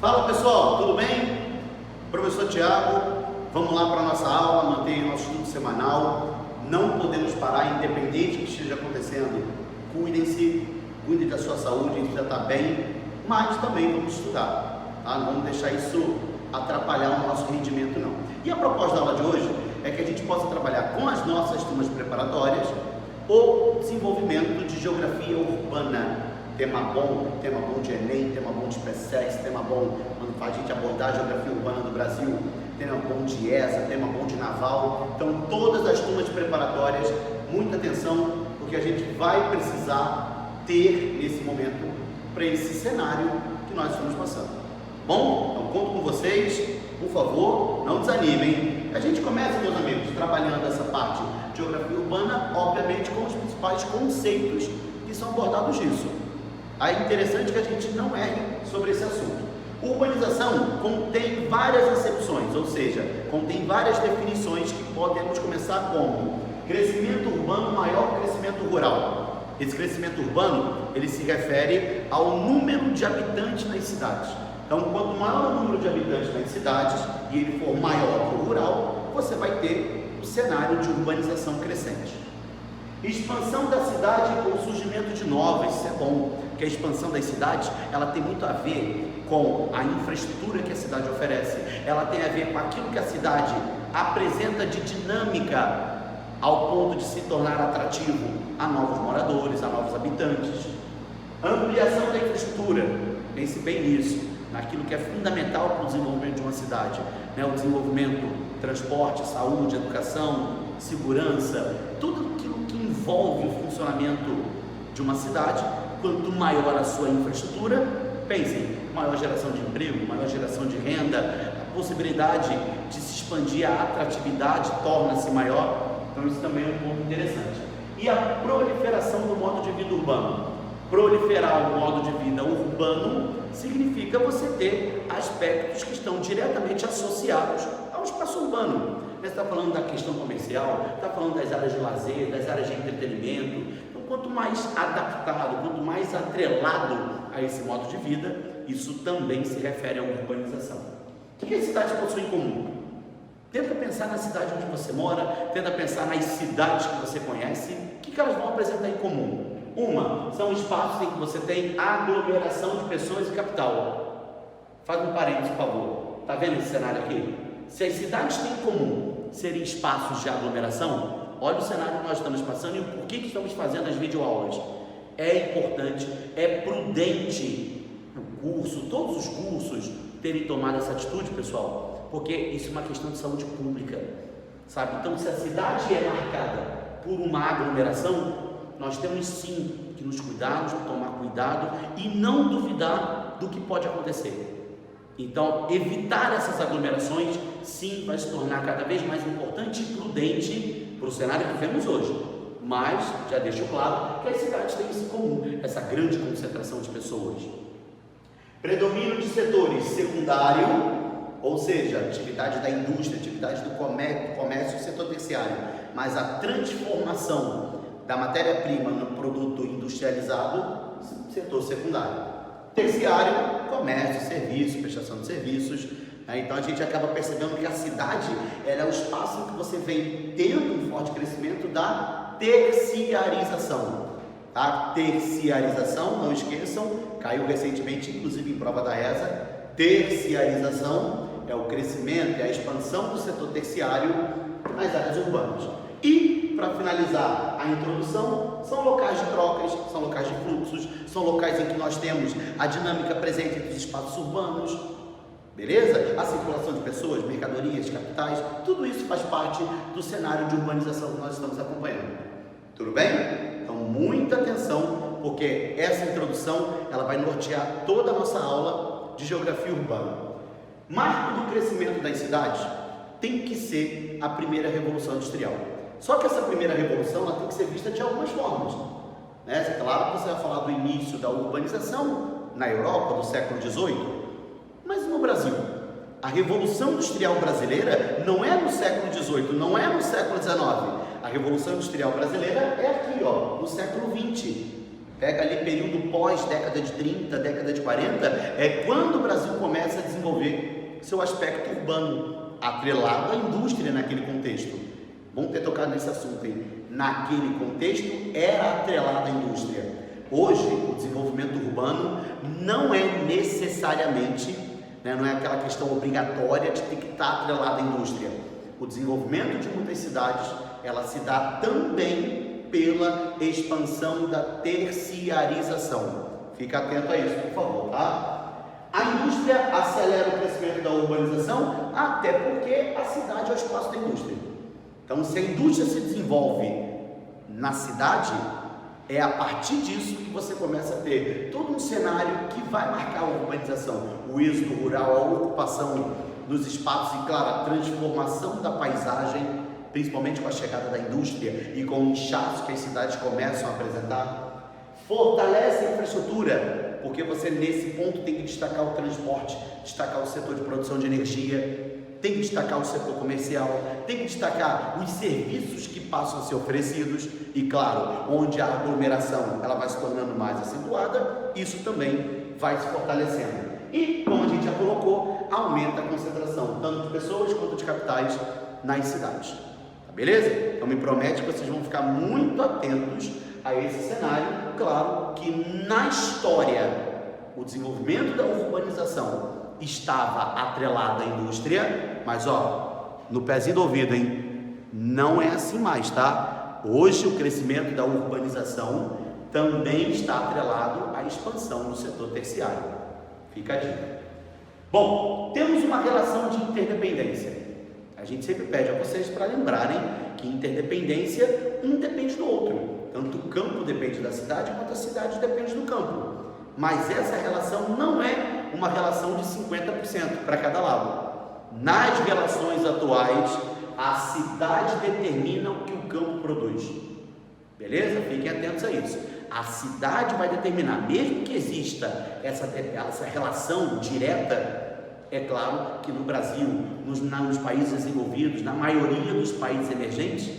Fala pessoal, tudo bem? Professor Tiago, vamos lá para a nossa aula, manter nosso estudo semanal. Não podemos parar, independente do que esteja acontecendo. Cuidem-se, cuidem da sua saúde, a gente já está bem, mas também vamos estudar, tá? Não vamos deixar isso atrapalhar o nosso rendimento não. E a proposta da aula de hoje é que a gente possa trabalhar com as nossas turmas preparatórias o desenvolvimento de geografia urbana. Tema bom de Enem, tema bom de PSEX, tema bom quando faz a gente abordar a geografia urbana do Brasil, tema bom de ESA, tema bom de Naval. Então todas as turmas preparatórias, muita atenção, porque a gente vai precisar ter nesse momento para esse cenário que nós estamos passando. Bom, então conto com vocês, por favor, não desanimem. A gente começa, meus amigos, trabalhando essa parte de geografia urbana, obviamente com os principais conceitos que são abordados disso. É interessante que a gente não erre sobre esse assunto. Urbanização contém várias acepções, ou seja, contém várias definições que podemos começar como crescimento urbano maior que crescimento rural. Esse crescimento urbano, ele se refere ao número de habitantes nas cidades. Então, quanto maior o número de habitantes nas cidades e ele for maior que o rural, você vai ter um cenário de urbanização crescente. Expansão da cidade com o surgimento de novas, isso é bom, porque a expansão das cidades, ela tem muito a ver com a infraestrutura que a cidade oferece, ela tem a ver com aquilo que a cidade apresenta de dinâmica ao ponto de se tornar atrativo a novos moradores, a novos habitantes. Ampliação da infraestrutura, pense bem nisso, naquilo que é fundamental para o desenvolvimento de uma cidade, né? O desenvolvimento, transporte, saúde, educação, segurança, tudo aquilo que envolve o funcionamento de uma cidade. Quanto maior a sua infraestrutura, pensem, maior geração de emprego, maior geração de renda, a possibilidade de se expandir, a atratividade torna-se maior. Então isso também é um ponto interessante. E a proliferação do modo de vida urbano. Proliferar o modo de vida urbano significa você ter aspectos que estão diretamente associados ao espaço urbano. Você está falando da questão comercial, está falando das áreas de lazer, das áreas de entretenimento. Então, quanto mais adaptado, quanto mais atrelado a esse modo de vida, isso também se refere à urbanização. O que as cidades possuem em comum? Tenta pensar na cidade onde você mora, tenta pensar nas cidades que você conhece, o que elas vão apresentar em comum? Uma, são espaços em que você tem aglomeração de pessoas e capital. Faz um parênteses, por favor. Está vendo esse cenário aqui? Se as cidades têm em comum serem espaços de aglomeração, olha o cenário que nós estamos passando e o porquê que estamos fazendo as videoaulas. É importante, é prudente o curso, todos os cursos terem tomado essa atitude, pessoal, porque isso é uma questão de saúde pública, sabe? Então, se a cidade é marcada por uma aglomeração, nós temos sim que nos cuidarmos, tomar cuidado e não duvidar do que pode acontecer. Então, evitar essas aglomerações sim vai se tornar cada vez mais importante e prudente para o cenário que vemos hoje. Mas, já deixo claro que as cidades têm isso em comum, essa grande concentração de pessoas. Predomínio de setores secundário, ou seja, atividade da indústria, atividade do comércio e setor terciário, mas a transformação da matéria-prima no produto industrializado, setor secundário. Terciário, comércio, serviço, prestação de serviços. Então a gente acaba percebendo que a cidade ela é o espaço em que você vem tendo um forte crescimento da terciarização. A terciarização, não esqueçam, caiu recentemente, inclusive em prova da ESA. Terciarização é o crescimento e a expansão do setor terciário nas áreas urbanas. E, para finalizar a introdução, são locais de trocas, são locais de fluxos, são locais em que nós temos a dinâmica presente entre os espaços urbanos, beleza? A circulação de pessoas, mercadorias, capitais, tudo isso faz parte do cenário de urbanização que nós estamos acompanhando. Tudo bem? Então, muita atenção, porque essa introdução ela vai nortear toda a nossa aula de geografia urbana. Marco do crescimento das cidades tem que ser a primeira revolução industrial. Só que essa primeira revolução ela tem que ser vista de algumas formas, né? Claro que você vai falar do início da urbanização na Europa do século XVIII, mas no Brasil, a revolução industrial brasileira não é no século XVIII, não é no século XIX. A revolução industrial brasileira é aqui, ó, no século XX. Pega ali período pós década de 30, década de 40, é quando o Brasil começa a desenvolver seu aspecto urbano, atrelado à indústria naquele contexto. Vamos ter tocado nesse assunto, hein? Naquele contexto era atrelado à indústria. Hoje, o desenvolvimento urbano não é necessariamente, não é aquela questão obrigatória de ter que estar atrelado à indústria. O desenvolvimento de muitas cidades, ela se dá também pela expansão da terciarização. Fica atento a isso, por favor, tá? A indústria acelera o crescimento da urbanização, até porque a cidade é o espaço da indústria. Então, se a indústria se desenvolve na cidade, é a partir disso que você começa a ter todo um cenário que vai marcar a urbanização, o êxodo rural, a ocupação dos espaços e, claro, a transformação da paisagem, principalmente com a chegada da indústria e com o inchaço que as cidades começam a apresentar. Fortalece a infraestrutura, porque você nesse ponto tem que destacar o transporte, destacar o setor de produção de energia, tem que destacar o setor comercial, tem que destacar os serviços que passam a ser oferecidos e, claro, onde a aglomeração ela vai se tornando mais acentuada, isso também vai se fortalecendo. E, como a gente já colocou, aumenta a concentração, tanto de pessoas quanto de capitais nas cidades. Beleza? Então me promete que vocês vão ficar muito atentos a esse cenário. Claro que na história o desenvolvimento da urbanização estava atrelado à indústria, mas no pezinho do ouvido, hein? Não é assim mais, tá? Hoje o crescimento da urbanização também está atrelado à expansão do setor terciário. Fica a dica. Bom, temos uma relação de interdependência. A gente sempre pede a vocês para lembrarem que interdependência, um depende do outro. Tanto o campo depende da cidade, quanto a cidade depende do campo. Mas essa relação não é uma relação de 50% para cada lado. Nas relações atuais, a cidade determina o que o campo produz. Beleza? Fiquem atentos a isso. A cidade vai determinar, mesmo que exista essa relação direta. É claro que no Brasil, nos países desenvolvidos, na maioria dos países emergentes,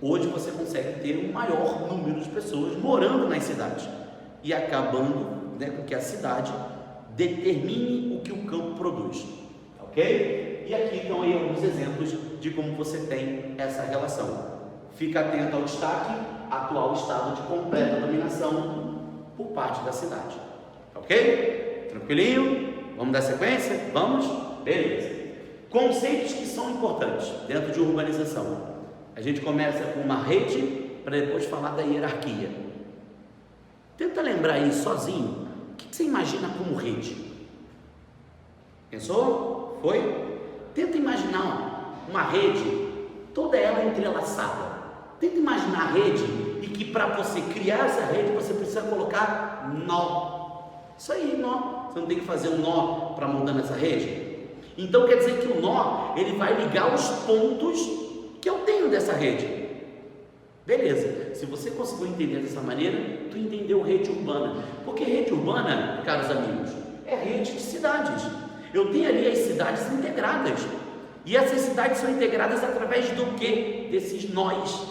hoje você consegue ter um maior número de pessoas morando nas cidades e acabando com que a cidade determine o que o campo produz, ok? E aqui estão aí alguns exemplos de como você tem essa relação. Fica atento ao destaque, atual estado de completa dominação por parte da cidade, ok? Tranquilinho? Vamos dar sequência? Vamos? Beleza. Conceitos que são importantes dentro de urbanização. A gente começa com uma rede para depois falar da hierarquia. Tenta lembrar aí sozinho. O que você imagina como rede? Pensou? Foi? Tenta imaginar uma rede, toda ela entrelaçada. Tenta imaginar a rede e que para você criar essa rede você precisa colocar nó. Isso aí, nó. Você não tem que fazer um nó para montar nessa rede? Então quer dizer que o nó, ele vai ligar os pontos que eu tenho dessa rede. Beleza, se você conseguiu entender dessa maneira, tu entendeu rede urbana. Porque rede urbana, caros amigos, é rede de cidades. Eu tenho ali as cidades integradas. E essas cidades são integradas através do quê? Desses nós.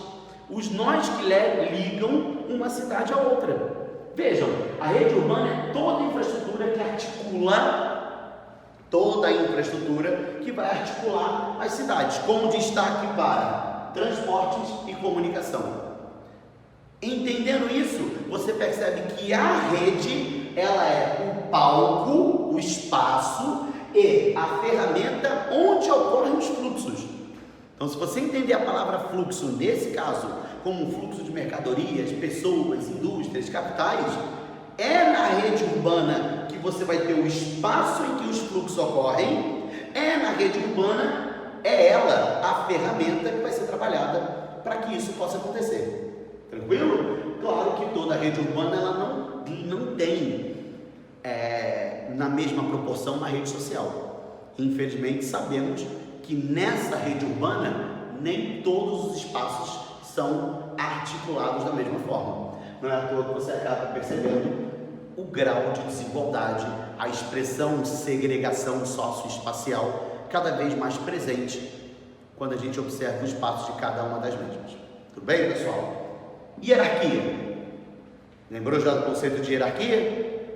Os nós que ligam uma cidade a outra. Vejam, a rede urbana é toda a infraestrutura que articula, toda a infraestrutura que vai articular as cidades, com destaque para transportes e comunicação. Entendendo isso, você percebe que a rede, ela é o palco, o espaço e a ferramenta onde ocorrem os fluxos. Então, se você entender a palavra fluxo, nesse caso, como um fluxo de mercadorias, pessoas, indústrias, capitais, é na rede urbana que você vai ter o espaço em que os fluxos ocorrem, é na rede urbana, é ela a ferramenta que vai ser trabalhada para que isso possa acontecer. Tranquilo? Claro que toda a rede urbana ela não tem na mesma proporção na rede social. Infelizmente sabemos que nessa rede urbana nem todos os espaços são articulados da mesma forma. Não é à toa que você acaba percebendo o grau de desigualdade, a expressão segregação socioespacial cada vez mais presente quando a gente observa o espaço de cada uma das mesmas. Tudo bem, pessoal? Hierarquia. Lembrou já do conceito de hierarquia?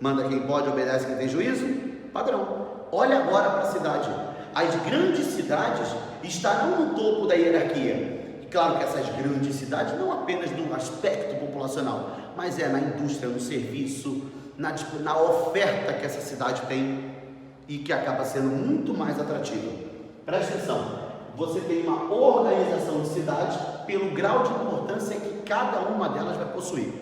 Manda quem pode, obedece quem tem juízo? Padrão. Olha agora para a cidade. As grandes cidades estarão no topo da hierarquia. E claro que essas grandes cidades, não apenas no aspecto populacional, mas na indústria, no serviço, na oferta que essa cidade tem e que acaba sendo muito mais atrativa. Presta atenção, você tem uma organização de cidades pelo grau de importância que cada uma delas vai possuir.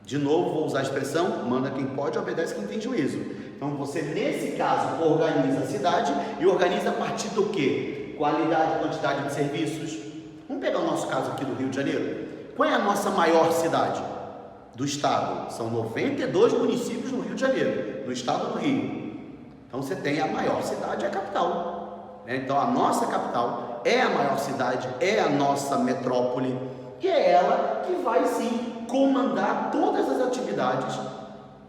De novo, vou usar a expressão, manda quem pode, obedece quem tem juízo. Então você, nesse caso, organiza a cidade e organiza a partir do quê? Qualidade, quantidade de serviços. Vamos pegar o nosso caso aqui do Rio de Janeiro. Qual é a nossa maior cidade do estado? São 92 municípios no Rio de Janeiro, no estado do Rio. Então você tem a maior cidade, a capital. Então a nossa capital é a maior cidade, é a nossa metrópole, e é ela que vai sim comandar todas as atividades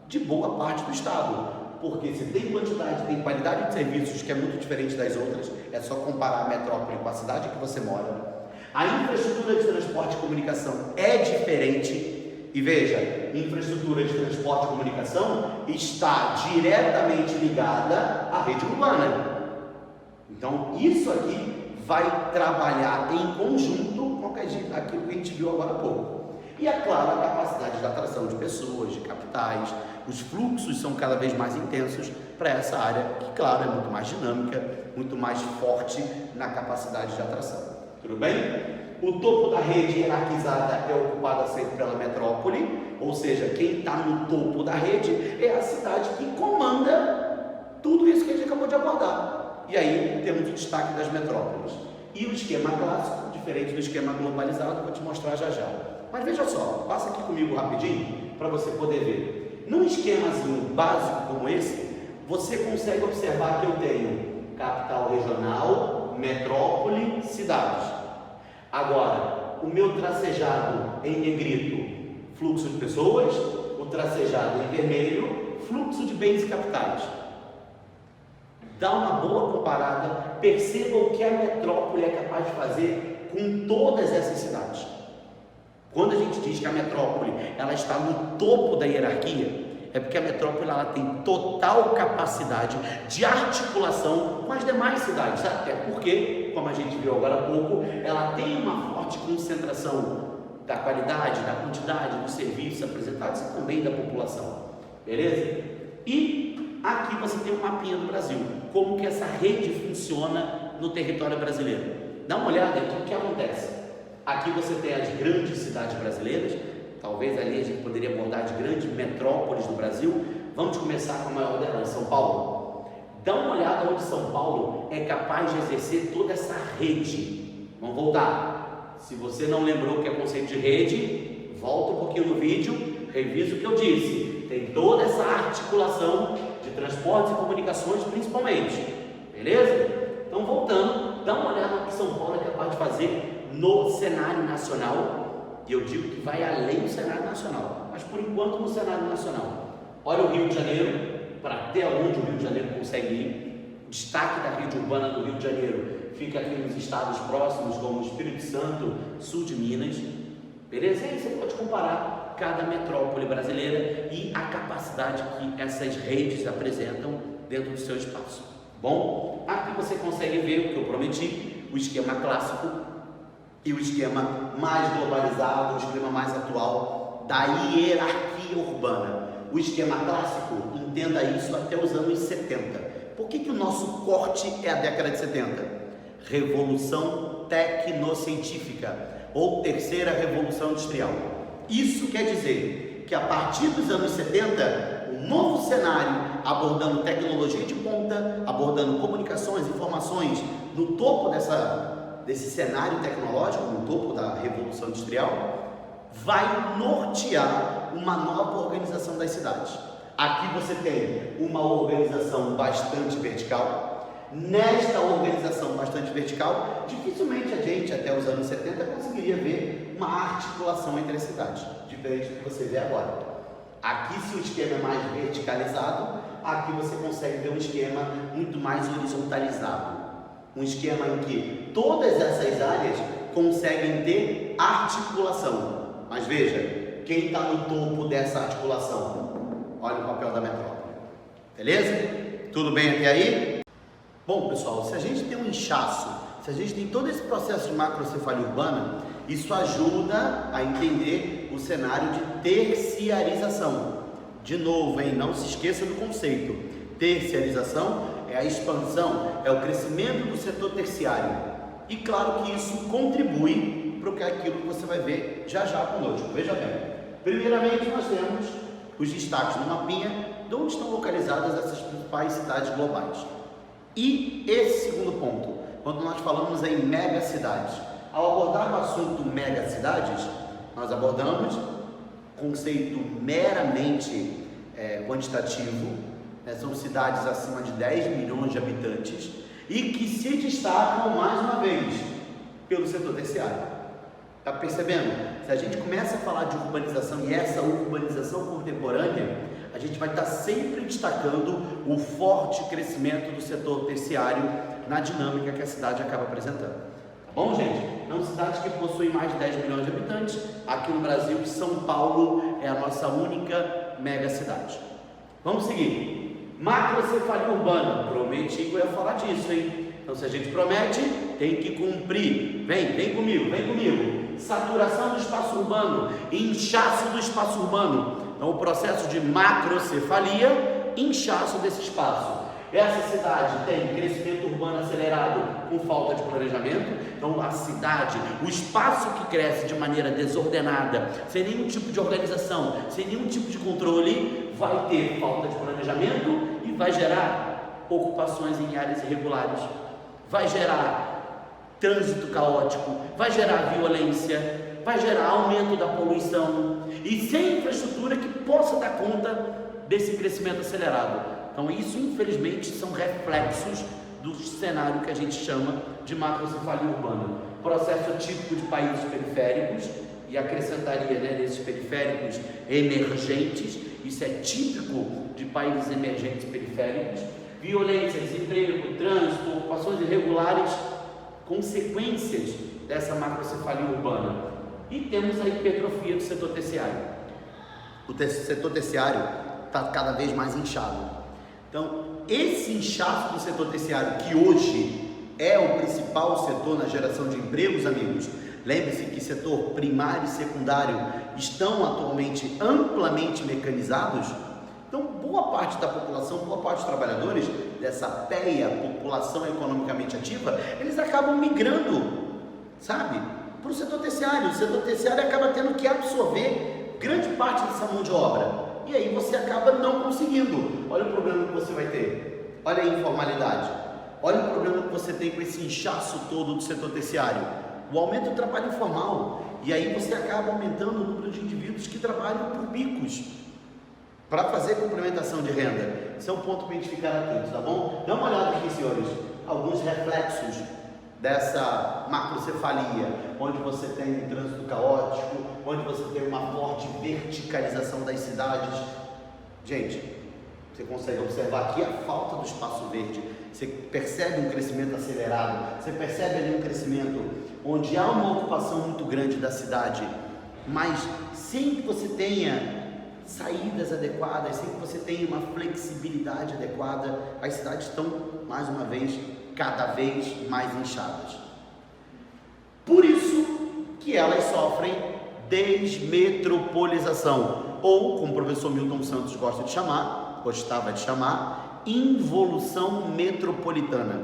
de boa parte do estado. Porque se tem quantidade, tem qualidade de serviços que é muito diferente das outras, é só comparar a metrópole com a cidade que você mora. A infraestrutura de transporte e comunicação é diferente. E veja, infraestrutura de transporte e comunicação está diretamente ligada à rede urbana. Então isso aqui vai trabalhar em conjunto com aquilo que a gente viu agora há pouco. E é claro, a capacidade de atração de pessoas, de capitais, os fluxos são cada vez mais intensos para essa área, que claro, é muito mais dinâmica, muito mais forte na capacidade de atração. Tudo bem? O topo da rede hierarquizada é ocupado sempre pela metrópole, ou seja, quem está no topo da rede é a cidade que comanda tudo isso que a gente acabou de abordar. E aí temos o destaque das metrópoles. E o esquema clássico, diferente do esquema globalizado, vou te mostrar já já. Mas veja só, passa aqui comigo rapidinho para você poder ver. Num esquemazinho básico como esse, você consegue observar que eu tenho capital regional, metrópole, cidades. Agora, o meu tracejado em negrito, fluxo de pessoas, o tracejado em vermelho, fluxo de bens e capitais. Dá uma boa comparada, perceba o que a metrópole é capaz de fazer com todas essas cidades. Quando a gente diz que a metrópole ela está no topo da hierarquia, é porque a metrópole ela tem total capacidade de articulação com as demais cidades, até porque, como a gente viu agora há pouco, ela tem uma forte concentração da qualidade, da quantidade dos serviços apresentados e também da população, beleza? E aqui você tem um mapinha do Brasil, como que essa rede funciona no território brasileiro. Dá uma olhada aqui o que acontece. Aqui você tem as grandes cidades brasileiras, talvez ali a gente poderia abordar as grandes metrópoles do Brasil. Vamos começar com a maior delas, São Paulo. Dá uma olhada onde São Paulo é capaz de exercer toda essa rede. Vamos voltar. Se você não lembrou o que é conceito de rede, volta um pouquinho no vídeo, revisa o que eu disse. Tem toda essa articulação de transportes e comunicações principalmente, beleza? Então voltando, dá uma olhada no que São Paulo é capaz de fazer no cenário nacional, e eu digo que vai além do cenário nacional, mas por enquanto no cenário nacional. Olha o Rio de Janeiro, para até onde o Rio de Janeiro consegue ir. O destaque da rede urbana do Rio de Janeiro fica aqui nos estados próximos, como Espírito Santo, sul de Minas, beleza? E aí você pode comparar cada metrópole brasileira e a capacidade que essas redes apresentam dentro do seu espaço. Bom, aqui você consegue ver o que eu prometi, o esquema clássico e o esquema mais globalizado, o esquema mais atual da hierarquia urbana. O esquema clássico, entenda isso até os anos 70. Por que o nosso corte é a década de 70? Revolução tecnocientífica ou terceira revolução industrial. Isso quer dizer que a partir dos anos 70, um novo cenário abordando tecnologia de ponta, abordando comunicações, informações no topo desse cenário tecnológico, no topo da revolução industrial, vai nortear uma nova organização das cidades. Aqui você tem uma organização bastante vertical. Nesta organização bastante vertical, dificilmente a gente, até os anos 70, conseguiria ver uma articulação entre as cidades, diferente do que você vê agora. Aqui, se o esquema é mais verticalizado, aqui você consegue ver um esquema muito mais horizontalizado. Um esquema em que todas essas áreas conseguem ter articulação. Mas veja, quem está no topo dessa articulação? Olha o papel da metrópole. Beleza? Tudo bem até aí? Bom, pessoal, se a gente tem um inchaço, se a gente tem todo esse processo de macrocefalia urbana, isso ajuda a entender o cenário de terciarização. De novo, hein? Não se esqueça do conceito. Terciarização é a expansão, é o crescimento do setor terciário. E claro que isso contribui para aquilo que você vai ver já conosco. Veja bem. Primeiramente, nós temos os destaques no mapinha de onde estão localizadas essas principais cidades globais. E esse segundo ponto, quando nós falamos em megacidades, ao abordar o assunto megacidades, nós abordamos conceito meramente quantitativo, né? São cidades acima de 10 milhões de habitantes e que se destacam mais uma vez pelo setor terciário. Está percebendo? Se a gente começa a falar de urbanização e essa urbanização contemporânea, a gente vai estar sempre destacando o forte crescimento do setor terciário na dinâmica que a cidade acaba apresentando. Tá bom, gente? Então, cidades que possuem mais de 10 milhões de habitantes, aqui no Brasil, São Paulo é a nossa única mega cidade. Vamos seguir. Macrocefalia urbana. Prometi que eu ia falar disso, hein? Então, se a gente promete, tem que cumprir. Vem comigo. Saturação do espaço urbano, inchaço do espaço urbano. Então, o processo de macrocefalia, inchaço desse espaço. Essa cidade tem crescimento urbano acelerado com falta de planejamento. Então, a cidade, o espaço que cresce de maneira desordenada, sem nenhum tipo de organização, sem nenhum tipo de controle, vai ter falta de planejamento e vai gerar ocupações em áreas irregulares, vai gerar trânsito caótico, vai gerar violência, vai gerar aumento da poluição e sem infraestrutura que possa dar conta desse crescimento acelerado. Então, isso infelizmente são reflexos do cenário que a gente chama de macrocefalia urbana, processo típico de países periféricos, e acrescentaria, né, desses periféricos emergentes. Isso é típico de países emergentes periféricos. Violência, desemprego, trânsito, ocupações irregulares, consequências dessa macrocefalia urbana. E temos a hipertrofia do setor terciário. O setor terciário está cada vez mais inchado. Então, esse inchaço do setor terciário, que hoje é o principal setor na geração de empregos, amigos, lembre-se que setor primário e secundário estão atualmente amplamente mecanizados. Então, boa parte da população, boa parte dos trabalhadores dessa PEA, população economicamente ativa, eles acabam migrando, sabe, para o setor terciário. O setor terciário acaba tendo que absorver grande parte dessa mão de obra. E aí você acaba não conseguindo. Olha o problema que você vai ter. Olha a informalidade. Olha o problema que você tem com esse inchaço todo do setor terciário. O aumento do trabalho informal. E aí você acaba aumentando o número de indivíduos que trabalham por bicos para fazer complementação de renda. Esse é um ponto para a gente ficar atento, tá bom? Dá uma olhada aqui, senhores. Alguns reflexos dessa macrocefalia, onde você tem um trânsito caótico, onde você tem uma forte verticalização das cidades. Gente, você consegue observar aqui a falta do espaço verde. Você percebe um crescimento acelerado, você percebe ali um crescimento onde há uma ocupação muito grande da cidade, mas sem que você tenha saídas adequadas, sem que você tenha uma flexibilidade adequada, as cidades estão, mais uma vez, cada vez mais inchadas. Por isso que elas sofrem desmetropolização, ou, como o professor Milton Santos gostava de chamar, involução metropolitana.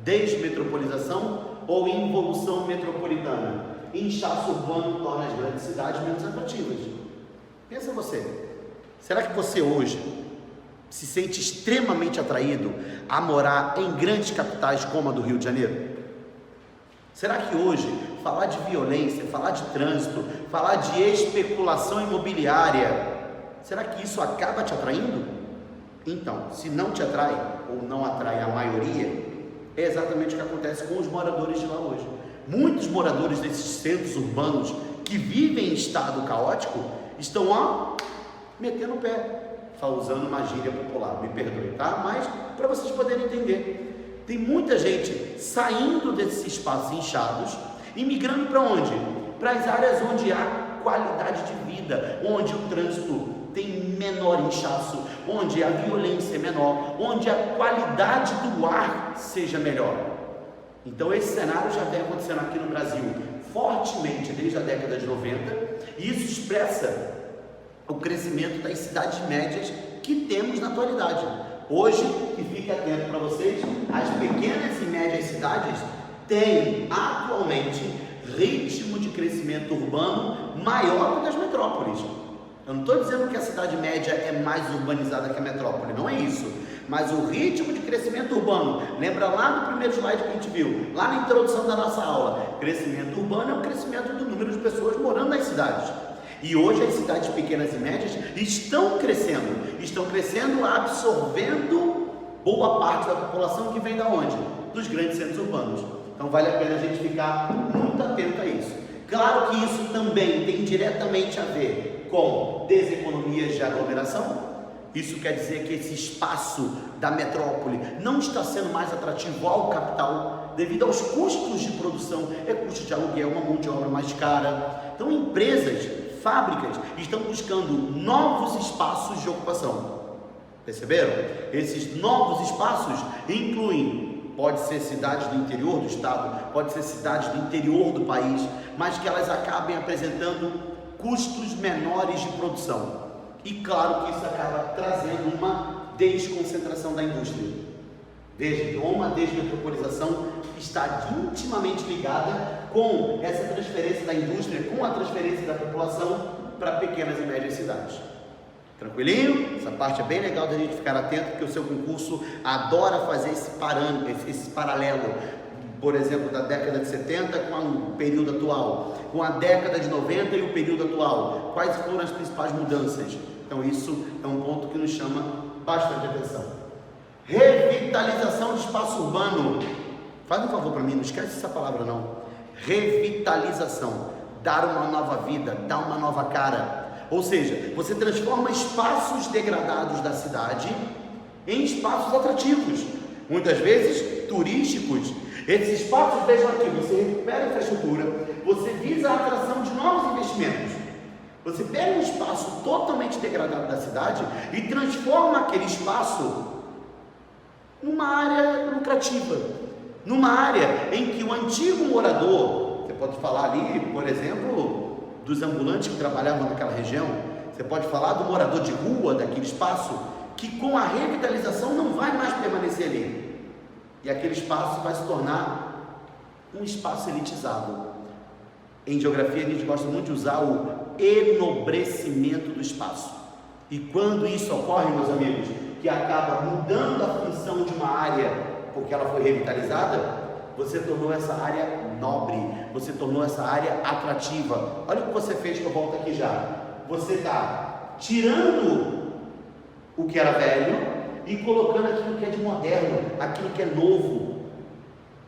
Desmetropolização ou involução metropolitana. Inchaço urbano torna as grandes cidades menos atrativas. Pensa você, será que você hoje se sente extremamente atraído a morar em grandes capitais como a do Rio de Janeiro? Será que hoje falar de violência, falar de trânsito, falar de especulação imobiliária, será que isso acaba te atraindo? Então, se não te atrai ou não atrai a maioria, é exatamente o que acontece com os moradores de lá hoje. Muitos moradores desses centros urbanos que vivem em estado caótico estão metendo o pé, usando uma gíria popular, me perdoe, tá? Mas para vocês poderem entender, tem muita gente saindo desses espaços inchados e migrando para onde? Para as áreas onde há qualidade de vida, onde o trânsito tem menor inchaço, onde a violência é menor, onde a qualidade do ar seja melhor. Então esse cenário já vem acontecendo aqui no Brasil fortemente desde a década de 90, e isso expressa o crescimento das cidades médias que temos na atualidade. Hoje, que fique atento para vocês, as pequenas e médias cidades têm atualmente ritmo de crescimento urbano maior do que as metrópoles. Eu não estou dizendo que a cidade média é mais urbanizada que a metrópole, não é isso. Mas o ritmo de crescimento urbano, lembra lá do primeiro slide que a gente viu, lá na introdução da nossa aula, crescimento urbano é o crescimento do número de pessoas morando nas cidades. E hoje as cidades pequenas e médias estão crescendo absorvendo boa parte da população que vem da onde? Dos grandes centros urbanos. Então vale a pena a gente ficar muito atento a isso. Claro que isso também tem diretamente a ver com deseconomias de aglomeração. Isso quer dizer que esse espaço da metrópole não está sendo mais atrativo ao capital devido aos custos de produção, custo de aluguel, uma mão de obra mais cara. Então empresas, fábricas estão buscando novos espaços de ocupação. Perceberam? Esses novos espaços incluem, pode ser cidades do interior do estado, pode ser cidades do interior do país, mas que elas acabem apresentando custos menores de produção. E claro que isso acaba trazendo uma desconcentração da indústria. Veja, uma desmetropolização está intimamente ligada com essa transferência da indústria, com a transferência da população para pequenas e médias cidades. Tranquilinho? Essa parte é bem legal da gente ficar atento, porque o seu concurso adora fazer esse paralelo, por exemplo, da década de 70 com o período atual, com a década de 90 e o período atual. Quais foram as principais mudanças? Então isso é um ponto que nos chama bastante atenção. Revitalização de espaço urbano. Faz um favor para mim, não esquece essa palavra não. Revitalização. Dar uma nova vida, dar uma nova cara. Ou seja, você transforma espaços degradados da cidade em espaços atrativos, muitas vezes turísticos. Esses espaços, vejam aqui, você recupera a infraestrutura, você visa a atração de novos investimentos. Você pega um espaço totalmente degradado da cidade e transforma aquele espaço numa área lucrativa, numa área em que o antigo morador, você pode falar ali, por exemplo, dos ambulantes que trabalhavam naquela região, você pode falar do morador de rua daquele espaço, que com a revitalização não vai mais permanecer ali, e aquele espaço vai se tornar um espaço elitizado. Em geografia a gente gosta muito de usar o enobrecimento do espaço, e quando isso ocorre, meus amigos, que acaba mudando a função de uma área, porque ela foi revitalizada, você tornou essa área nobre, você tornou essa área atrativa. Olha o que você fez, que eu volto aqui já. Você está tirando o que era velho e colocando aquilo que é de moderno, aquilo que é novo.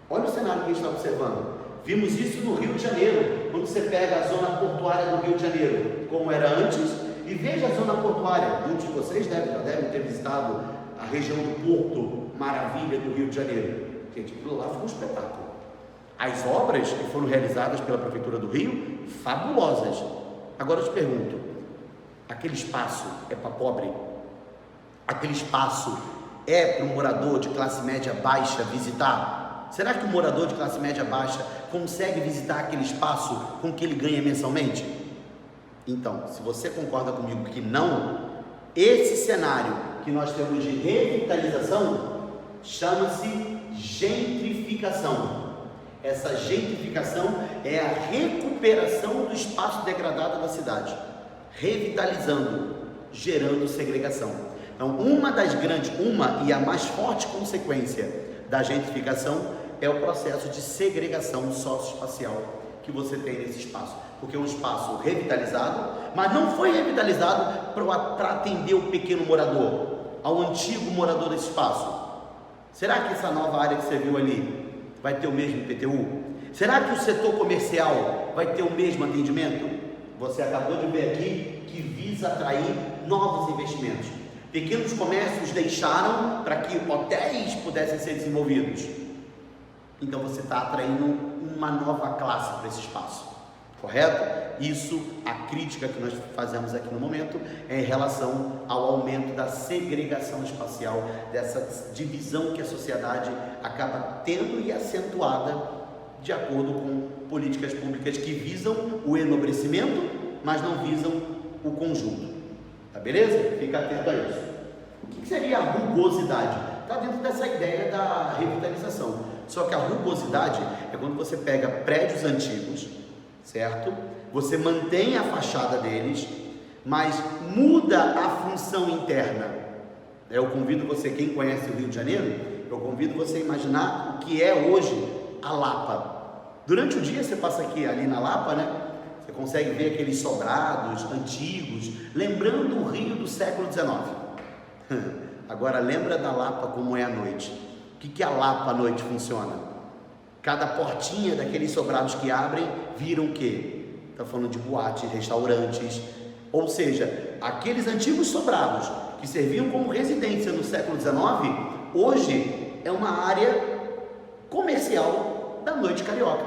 Olha o cenário que a gente está observando. Vimos isso no Rio de Janeiro, quando você pega a zona portuária do Rio de Janeiro, como era antes, e veja a zona portuária. Muitos de vocês já devem ter visitado a região do Porto Maravilha do Rio de Janeiro. Gente, aquilo lá foi um espetáculo. As obras que foram realizadas pela Prefeitura do Rio, fabulosas. Agora eu te pergunto, aquele espaço é para pobre? Aquele espaço é para um morador de classe média baixa visitar? Será que o morador de classe média baixa consegue visitar aquele espaço com que ele ganha mensalmente? Então, se você concorda comigo que não, esse cenário que nós temos de revitalização chama-se gentrificação. Essa gentrificação é a recuperação do espaço degradado da cidade, revitalizando, gerando segregação. Então, uma e a mais forte consequência da gentrificação é o processo de segregação socioespacial que você tem nesse espaço, porque é um espaço revitalizado, mas não foi revitalizado para atender o pequeno morador, ao antigo morador desse espaço. Será que essa nova área que você viu ali vai ter o mesmo IPTU? Será que o setor comercial vai ter o mesmo atendimento? Você acabou de ver aqui que visa atrair novos investimentos. Pequenos comércios deixaram para que hotéis pudessem ser desenvolvidos. Então você está atraindo uma nova classe para esse espaço, correto? Isso, a crítica que nós fazemos aqui no momento é em relação ao aumento da segregação espacial, dessa divisão que a sociedade acaba tendo e acentuada de acordo com políticas públicas que visam o enobrecimento, mas não visam o conjunto. Tá beleza? Fica atento a isso. O que seria a rugosidade? Está dentro dessa ideia da revitalização. Só que a rugosidade é quando você pega prédios antigos, certo? Você mantém a fachada deles, mas muda a função interna. Eu convido você, quem conhece o Rio de Janeiro, eu convido você a imaginar o que é hoje a Lapa. Durante o dia você passa aqui ali na Lapa, né? Você consegue ver aqueles sobrados antigos, lembrando o Rio do século XIX. Agora lembra da Lapa como é à noite. O que a Lapa à noite funciona? Cada portinha daqueles sobrados que abrem viram o quê? Está falando de boates, restaurantes, ou seja, aqueles antigos sobrados que serviam como residência no século XIX, hoje é uma área comercial da noite carioca.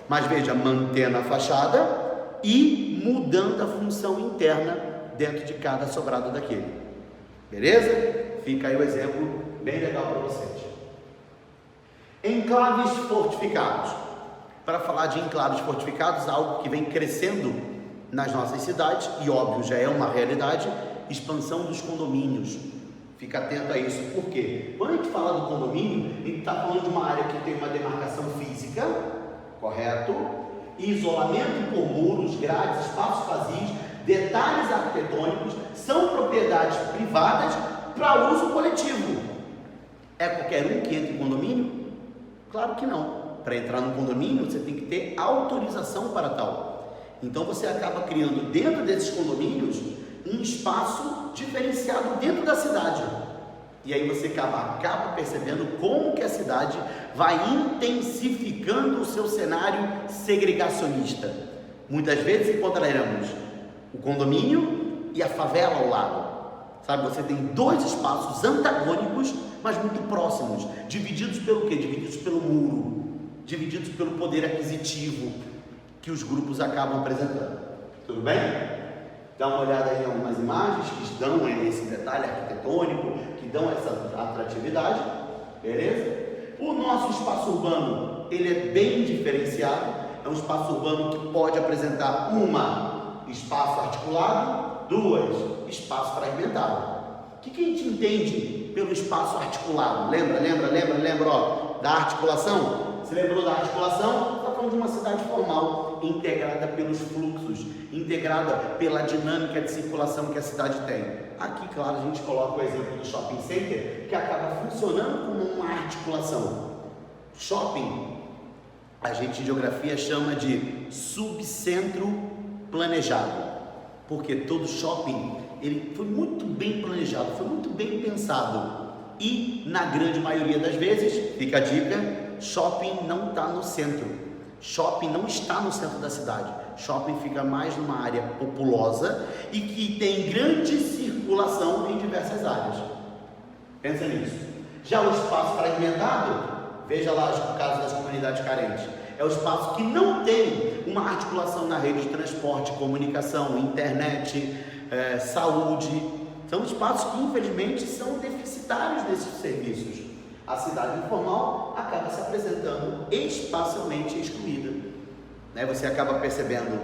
Mas veja, mantendo a fachada e mudando a função interna dentro de cada sobrado daquele. Beleza? Fica aí o exemplo bem legal para vocês. Enclaves fortificados. Para falar de enclaves fortificados, algo que vem crescendo nas nossas cidades, e óbvio, já é uma realidade, expansão dos condomínios. Fica atento a isso, por quê? Quando a gente fala do condomínio, a gente está falando de uma área que tem uma demarcação física, correto? Isolamento por muros, grades, espaços vazios, detalhes arquitetônicos, são propriedades privadas para uso coletivo. É qualquer um que entra em condomínio? Claro que não. Para entrar no condomínio, você tem que ter autorização para tal. Então você acaba criando dentro desses condomínios um espaço diferenciado dentro da cidade. E aí você acaba percebendo como que a cidade vai intensificando o seu cenário segregacionista. Muitas vezes encontraremos o condomínio e a favela ao lado. Sabe, você tem dois espaços antagônicos, mas muito próximos, divididos pelo quê? Divididos pelo muro, divididos pelo poder aquisitivo que os grupos acabam apresentando. Tudo bem? Dá uma olhada aí em algumas imagens que dão esse detalhe arquitetônico, que dão essa atratividade, beleza? O nosso espaço urbano, ele é bem diferenciado, é um espaço urbano que pode apresentar espaço articulado, espaço fragmentado. O que a gente entende pelo espaço articulado? Lembra, ó, da articulação? Você lembrou da articulação? Está falando de uma cidade formal, integrada pelos fluxos, integrada pela dinâmica de circulação que a cidade tem. Aqui, claro, a gente coloca o exemplo do shopping center, que acaba funcionando como uma articulação. Shopping, a gente em geografia chama de subcentro planejado, porque todo shopping ele foi muito bem planejado, foi muito bem pensado, e na grande maioria das vezes, fica a dica, shopping não está no centro, shopping não está no centro da cidade, shopping fica mais numa área populosa e que tem grande circulação em diversas áreas. Pensa nisso. Já o espaço fragmentado, veja lá o caso das comunidades carentes, é o espaço que não tem uma articulação na rede de transporte, comunicação, internet, saúde. São espaços que infelizmente são deficitários desses serviços. A cidade informal acaba se apresentando espacialmente excluída, né? Você acaba percebendo,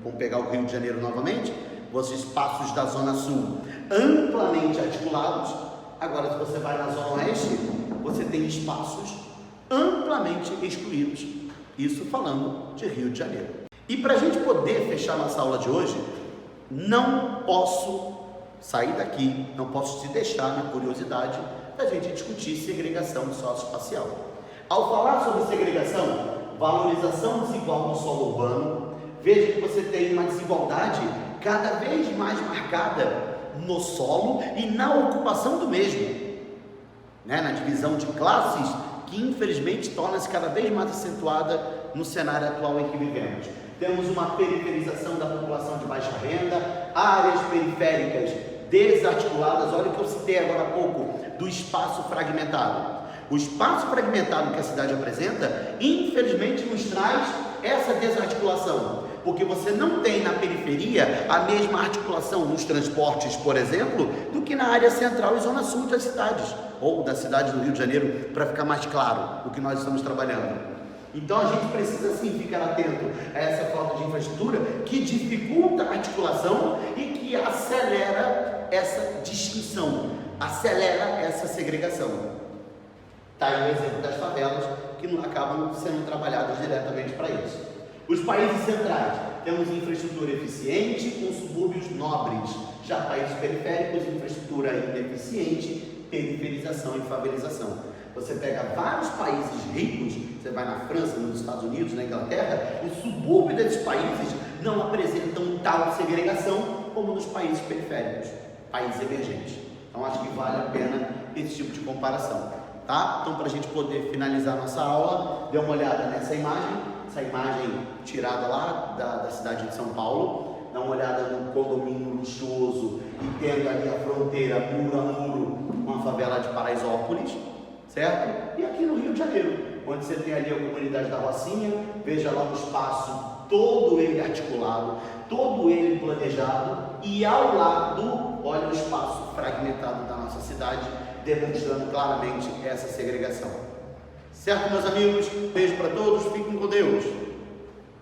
vamos pegar o Rio de Janeiro novamente, os espaços da Zona Sul amplamente articulados. Agora, se você vai na Zona Oeste, você tem espaços amplamente excluídos. Isso falando de Rio de Janeiro. E para a gente poder fechar nossa aula de hoje, não posso sair daqui, não posso te deixar na curiosidade da gente discutir segregação socioespacial. Ao falar sobre segregação, valorização desigual do solo urbano, veja que você tem uma desigualdade cada vez mais marcada no solo e na ocupação do mesmo, né? Na divisão de classes, que infelizmente torna-se cada vez mais acentuada no cenário atual em que vivemos. Temos uma periferização da população de baixa renda, áreas periféricas desarticuladas. Olha o que eu citei agora há pouco, do espaço fragmentado. O espaço fragmentado que a cidade apresenta, infelizmente, nos traz essa desarticulação. porque você não tem na periferia a mesma articulação nos transportes, por exemplo, do que na área central e zona sul das cidades, ou da cidade do Rio de Janeiro, para ficar mais claro o que nós estamos trabalhando. Então a gente precisa sim ficar atento a essa falta de infraestrutura que dificulta a articulação e que acelera essa distinção, acelera essa segregação. Está aí o exemplo das favelas que acabam sendo trabalhadas diretamente para isso. Os países centrais, temos infraestrutura eficiente com subúrbios nobres. Já países periféricos, infraestrutura ineficiente, periferização e favelização. Você pega vários países ricos, você vai na França, nos Estados Unidos, na Inglaterra, o subúrbio desses países não apresentam tal segregação como nos países periféricos, países emergentes. Então acho que vale a pena esse tipo de comparação. Tá? Então, para a gente poder finalizar nossa aula, dê uma olhada nessa imagem, essa imagem tirada lá da cidade de São Paulo, dá uma olhada no condomínio luxuoso e tendo ali a fronteira muro a muro com a favela de Paraisópolis, certo? E aqui no Rio de Janeiro, onde você tem ali a comunidade da Rocinha, veja lá um espaço todo ele articulado, todo ele planejado, e ao lado, olha o espaço fragmentado da nossa cidade, demonstrando claramente essa segregação. Certo, meus amigos? Beijo para todos, fiquem com Deus.